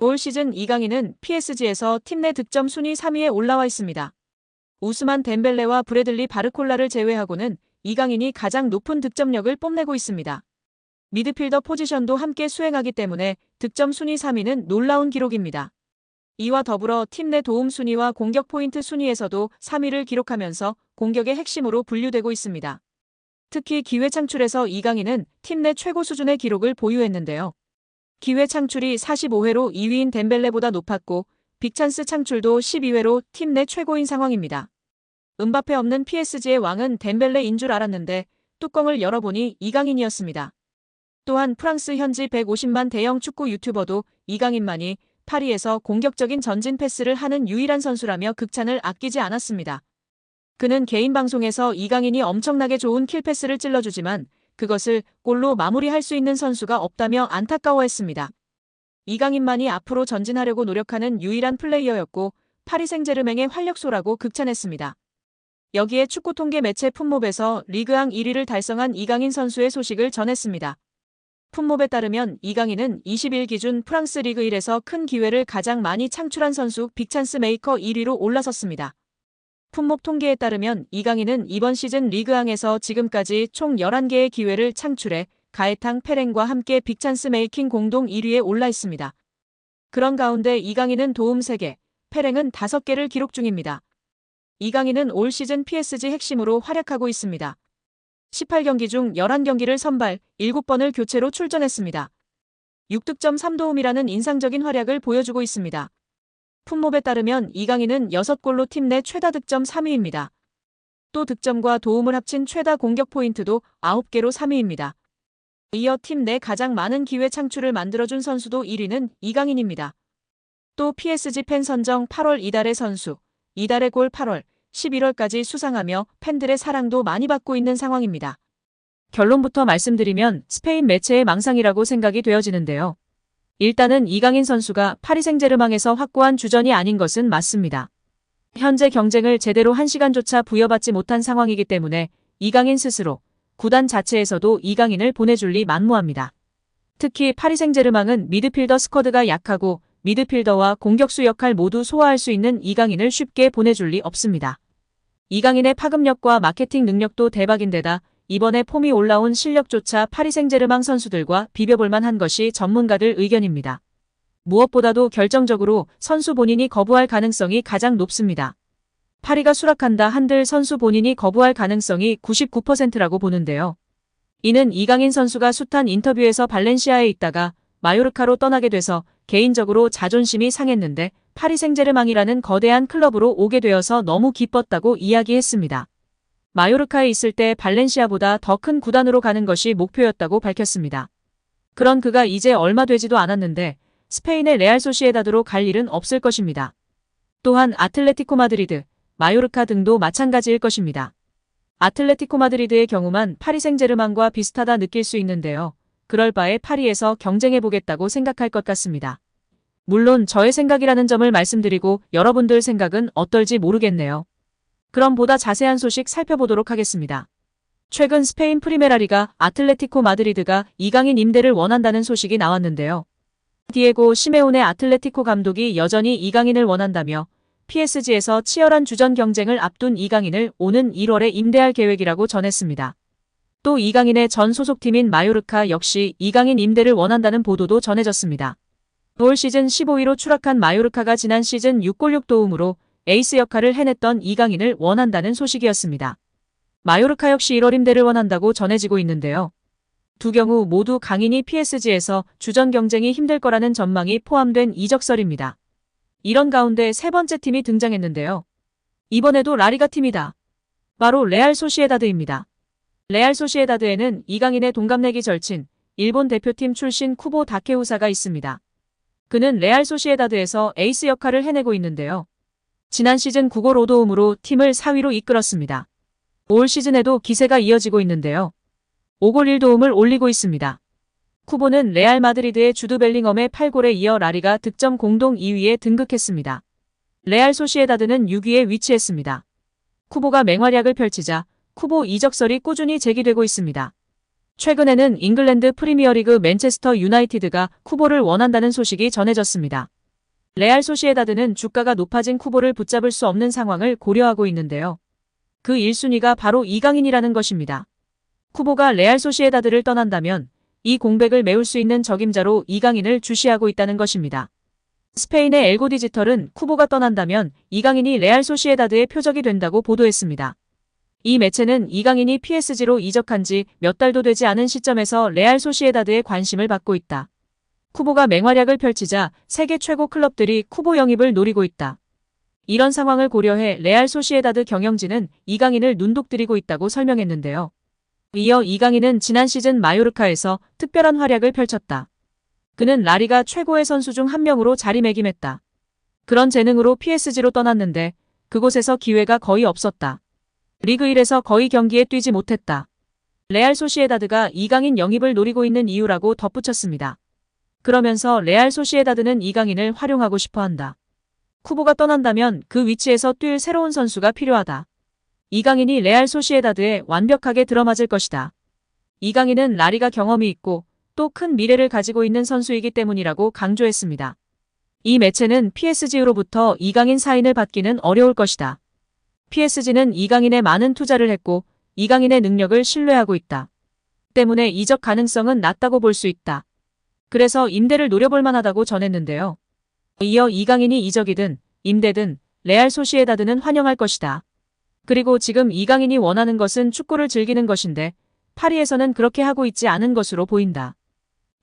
올 시즌 이강인은 PSG에서 팀 내 득점 순위 3위에 올라와 있습니다. 우스만 덴벨레와 브래들리 바르콜라를 제외하고는 이강인이 가장 높은 득점력을 뽐내고 있습니다. 미드필더 포지션도 함께 수행하기 때문에 득점 순위 3위는 놀라운 기록입니다. 이와 더불어 팀 내 도움 순위와 공격 포인트 순위에서도 3위를 기록하면서 공격의 핵심으로 분류되고 있습니다. 특히 기회 창출에서 이강인은 팀 내 최고 수준의 기록을 보유했는데요. 기회 창출이 45회로 2위인 덴벨레보다 높았고 빅찬스 창출도 12회로 팀 내 최고인 상황입니다. 음바페 없는 PSG의 왕은 덴벨레인 줄 알았는데 뚜껑을 열어보니 이강인이었습니다. 또한 프랑스 현지 150만 대형 축구 유튜버도 이강인만이 파리에서 공격적인 전진 패스를 하는 유일한 선수라며 극찬을 아끼지 않았습니다. 그는 개인 방송에서 이강인이 엄청나게 좋은 킬패스를 찔러주지만 그것을 골로 마무리할 수 있는 선수가 없다며 안타까워했습니다. 이강인만이 앞으로 전진하려고 노력하는 유일한 플레이어였고 파리 생제르맹의 활력소라고 극찬했습니다. 여기에 축구 통계 매체 풋몹에서 리그앙 1위를 달성한 이강인 선수의 소식을 전했습니다. 풋몹에 따르면 이강인은 20일 기준 프랑스 리그 1에서 큰 기회를 가장 많이 창출한 선수 빅찬스 메이커 1위로 올라섰습니다. 풋몹 통계에 따르면 이강인은 이번 시즌 리그앙에서 지금까지 총 11개의 기회를 창출해 가에탕 페렌과 함께 빅찬스 메이킹 공동 1위에 올라 있습니다. 그런 가운데 이강인은 도움 3개, 페렌은 5개를 기록 중입니다. 이강인은 올 시즌 PSG 핵심으로 활약하고 있습니다. 18경기 중 11경기를 선발, 7번을 교체로 출전했습니다. 6득점 3도움이라는 인상적인 활약을 보여주고 있습니다. 풋몹에 따르면 이강인은 6골로 팀 내 최다 득점 3위입니다. 또 득점과 도움을 합친 최다 공격 포인트도 9개로 3위입니다. 이어 팀 내 가장 많은 기회 창출을 만들어준 선수도 1위는 이강인입니다. 또 PSG 팬 선정 8월 이달의 선수, 이달의 골 8월, 11월까지 수상하며 팬들의 사랑도 많이 받고 있는 상황입니다. 결론부터 말씀드리면 스페인 매체의 망상이라고 생각이 되어지는데요. 일단은 이강인 선수가 파리 생제르맹에서 확고한 주전이 아닌 것은 맞습니다. 현재 경쟁을 제대로 한 시간조차 부여받지 못한 상황이기 때문에 이강인 스스로 구단 자체에서도 이강인을 보내줄 리 만무합니다. 특히 파리 생제르맹은 미드필더 스쿼드가 약하고 미드필더와 공격수 역할 모두 소화할 수 있는 이강인을 쉽게 보내줄 리 없습니다. 이강인의 파급력과 마케팅 능력도 대박인데다 이번에 폼이 올라온 실력조차 파리 생제르맹 선수들과 비벼볼 만한 것이 전문가들 의견입니다. 무엇보다도 결정적으로 선수 본인이 거부할 가능성이 가장 높습니다. 파리가 수락한다 한들 선수 본인이 거부할 가능성이 99%라고 보는데요. 이는 이강인 선수가 숱한 인터뷰에서 발렌시아에 있다가 마요르카로 떠나게 돼서 개인적으로 자존심이 상했는데 파리 생제르맹이라는 거대한 클럽으로 오게 되어서 너무 기뻤다고 이야기했습니다. 마요르카에 있을 때 발렌시아보다 더 큰 구단으로 가는 것이 목표였다고 밝혔습니다. 그런 그가 이제 얼마 되지도 않았는데 스페인의 레알 소시에다드로 갈 일은 없을 것입니다. 또한 아틀레티코 마드리드, 마요르카 등도 마찬가지일 것입니다. 아틀레티코 마드리드의 경우만 파리 생제르맹과 비슷하다 느낄 수 있는데요. 그럴 바에 파리에서 경쟁해보겠다고 생각할 것 같습니다. 물론 저의 생각이라는 점을 말씀드리고 여러분들 생각은 어떨지 모르겠네요. 그럼 보다 자세한 소식 살펴보도록 하겠습니다. 최근 스페인 프리메라리가 아틀레티코 마드리드가 이강인 임대를 원한다는 소식이 나왔는데요. 디에고 시메오네 아틀레티코 감독이 여전히 이강인을 원한다며 PSG에서 치열한 주전 경쟁을 앞둔 이강인을 오는 1월에 임대할 계획이라고 전했습니다. 또 이강인의 전 소속팀인 마요르카 역시 이강인 임대를 원한다는 보도도 전해졌습니다. 올 시즌 15위로 추락한 마요르카가 지난 시즌 6골 6도움으로 에이스 역할을 해냈던 이강인을 원한다는 소식이었습니다. 마요르카 역시 1월 임대를 원한다고 전해지고 있는데요. 두 경우 모두 강인이 PSG에서 주전 경쟁이 힘들 거라는 전망이 포함된 이적설입니다. 이런 가운데 세 번째 팀이 등장했는데요. 이번에도 라리가 팀이다. 바로 레알 소시에다드입니다. 레알 소시에다드에는 이강인의 동갑내기 절친, 일본 대표팀 출신 쿠보 다케우사가 있습니다. 그는 레알 소시에다드에서 에이스 역할을 해내고 있는데요. 지난 시즌 9골 5도움으로 팀을 4위로 이끌었습니다. 올 시즌에도 기세가 이어지고 있는데요. 5골 1도움을 올리고 있습니다. 쿠보는 레알 마드리드의 주드 벨링엄의 8골에 이어 라리가 득점 공동 2위에 등극했습니다. 레알 소시에다드는 6위에 위치했습니다. 쿠보가 맹활약을 펼치자 쿠보 이적설이 꾸준히 제기되고 있습니다. 최근에는 잉글랜드 프리미어리그 맨체스터 유나이티드가 쿠보를 원한다는 소식이 전해졌습니다. 레알 소시에다드는 주가가 높아진 쿠보를 붙잡을 수 없는 상황을 고려하고 있는데요. 그 1순위가 바로 이강인이라는 것입니다. 쿠보가 레알 소시에다드를 떠난다면 이 공백을 메울 수 있는 적임자로 이강인을 주시하고 있다는 것입니다. 스페인의 엘고 디지털은 쿠보가 떠난다면 이강인이 레알 소시에다드의 표적이 된다고 보도했습니다. 이 매체는 이강인이 PSG로 이적한 지 몇 달도 되지 않은 시점에서 레알 소시에다드의 관심을 받고 있다. 쿠보가 맹활약을 펼치자 세계 최고 클럽들이 쿠보 영입을 노리고 있다. 이런 상황을 고려해 레알 소시에다드 경영진은 이강인을 눈독들이고 있다고 설명했는데요. 이어 이강인은 지난 시즌 마요르카에서 특별한 활약을 펼쳤다. 그는 라리가 최고의 선수 중 한 명으로 자리매김했다. 그런 재능으로 PSG로 떠났는데 그곳에서 기회가 거의 없었다. 리그 1에서 거의 경기에 뛰지 못했다. 레알 소시에다드가 이강인 영입을 노리고 있는 이유라고 덧붙였습니다. 그러면서 레알 소시에다드는 이강인을 활용하고 싶어한다. 쿠보가 떠난다면 그 위치에서 뛸 새로운 선수가 필요하다. 이강인이 레알 소시에다드에 완벽하게 들어맞을 것이다. 이강인은 라리가 경험이 있고 또 큰 미래를 가지고 있는 선수이기 때문이라고 강조했습니다. 이 매체는 PSG로부터 이강인 사인을 받기는 어려울 것이다. PSG는 이강인에 많은 투자를 했고 이강인의 능력을 신뢰하고 있다. 때문에 이적 가능성은 낮다고 볼 수 있다. 그래서 임대를 노려볼 만하다고 전했는데요. 이어 이강인이 이적이든 임대든 레알 소시에다드는 환영할 것이다. 그리고 지금 이강인이 원하는 것은 축구를 즐기는 것인데 파리에서는 그렇게 하고 있지 않은 것으로 보인다.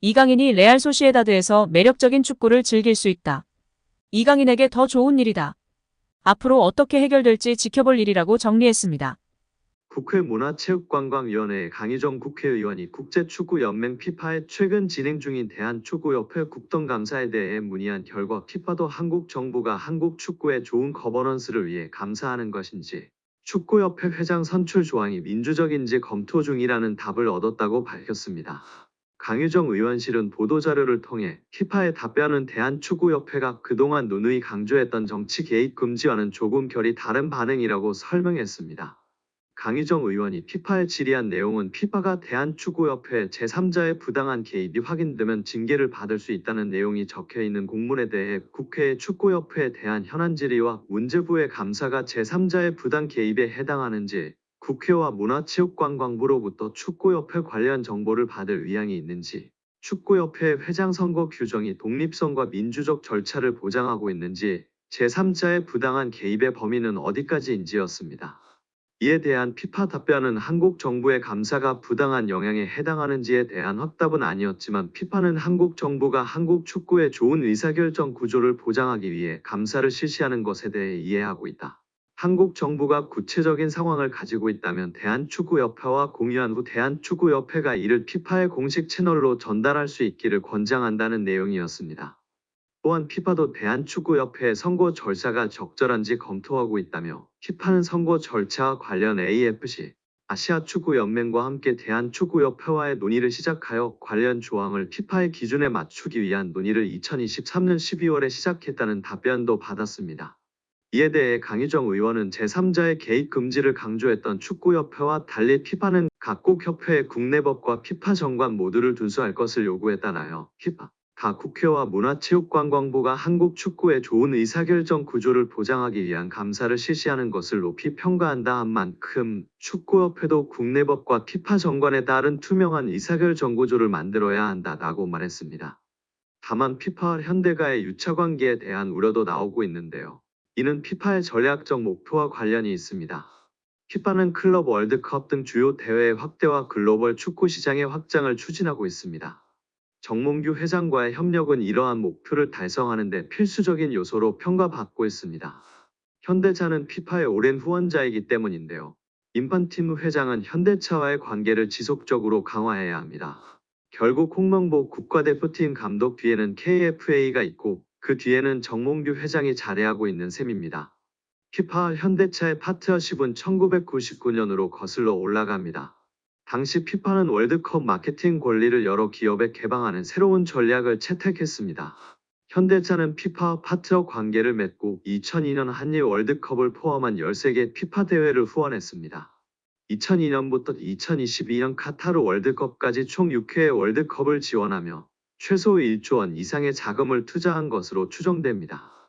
이강인이 레알 소시에다드에서 매력적인 축구를 즐길 수 있다. 이강인에게 더 좋은 일이다. 앞으로 어떻게 해결될지 지켜볼 일이라고 정리했습니다. 국회 문화체육관광위원회 강희정 국회의원이 국제축구연맹 피파에 최근 진행 중인 대한축구협회 국정감사에 대해 문의한 결과 피파도 한국 정부가 한국 축구의 좋은 거버넌스를 위해 감사하는 것인지 축구협회 회장 선출 조항이 민주적인지 검토 중이라는 답을 얻었다고 밝혔습니다. 강희정 의원실은 보도자료를 통해 피파의 답변은 대한축구협회가 그동안 누누이 강조했던 정치 개입 금지와는 조금 결이 다른 반응이라고 설명했습니다. 강희정 의원이 피파에 질의한 내용은 피파가 대한축구협회 제3자의 부당한 개입이 확인되면 징계를 받을 수 있다는 내용이 적혀있는 공문에 대해 국회의 축구협회에 대한 현안 질의와 문제부의 감사가 제3자의 부당 개입에 해당하는지 국회와 문화체육관광부로부터 축구협회 관련 정보를 받을 의향이 있는지 축구협회 회장 선거 규정이 독립성과 민주적 절차를 보장하고 있는지 제3자의 부당한 개입의 범위는 어디까지인지였습니다. 이에 대한 피파 답변은 한국 정부의 감사가 부당한 영향에 해당하는지에 대한 확답은 아니었지만 피파는 한국 정부가 한국 축구의 좋은 의사결정 구조를 보장하기 위해 감사를 실시하는 것에 대해 이해하고 있다. 한국 정부가 구체적인 상황을 가지고 있다면 대한축구협회와 공유한 후 대한축구협회가 이를 피파의 공식 채널로 전달할 수 있기를 권장한다는 내용이었습니다. 또한 피파도 대한축구협회의 선거 절차가 적절한지 검토하고 있다며 피파는 선거 절차와 관련 AFC, 아시아축구연맹과 함께 대한축구협회와의 논의를 시작하여 관련 조항을 피파의 기준에 맞추기 위한 논의를 2023년 12월에 시작했다는 답변도 받았습니다. 이에 대해 강희정 의원은 제3자의 개입 금지를 강조했던 축구협회와 달리 피파는 각국 협회의 국내법과 피파 정관 모두를 준수할 것을 요구했다나요. 피파 각 국회와 문화체육관광부가 한국 축구의 좋은 의사결정 구조를 보장하기 위한 감사를 실시하는 것을 높이 평가한다 한 만큼 축구협회도 국내법과 피파 정관에 따른 투명한 의사결정 구조를 만들어야 한다라고 말했습니다. 다만 피파와 현대가의 유착관계에 대한 우려도 나오고 있는데요. 이는 피파의 전략적 목표와 관련이 있습니다. 피파는 클럽 월드컵 등 주요 대회의 확대와 글로벌 축구 시장의 확장을 추진하고 있습니다. 정몽규 회장과의 협력은 이러한 목표를 달성하는 데 필수적인 요소로 평가받고 있습니다. 현대차는 피파의 오랜 후원자이기 때문인데요. 인판티노 회장은 현대차와의 관계를 지속적으로 강화해야 합니다. 결국 홍명보 국가대표팀 감독 뒤에는 KFA가 있고 그 뒤에는 정몽규 회장이 자리하고 있는 셈입니다. 피파와 현대차의 파트너십은 1999년으로 거슬러 올라갑니다. 당시 피파는 월드컵 마케팅 권리를 여러 기업에 개방하는 새로운 전략을 채택했습니다. 현대차는 피파와 파트너 관계를 맺고 2002년 한일 월드컵을 포함한 13개 피파 대회를 후원했습니다. 2002년부터 2022년 카타르 월드컵까지 총 6회의 월드컵을 지원하며 최소 1조 원 이상의 자금을 투자한 것으로 추정됩니다.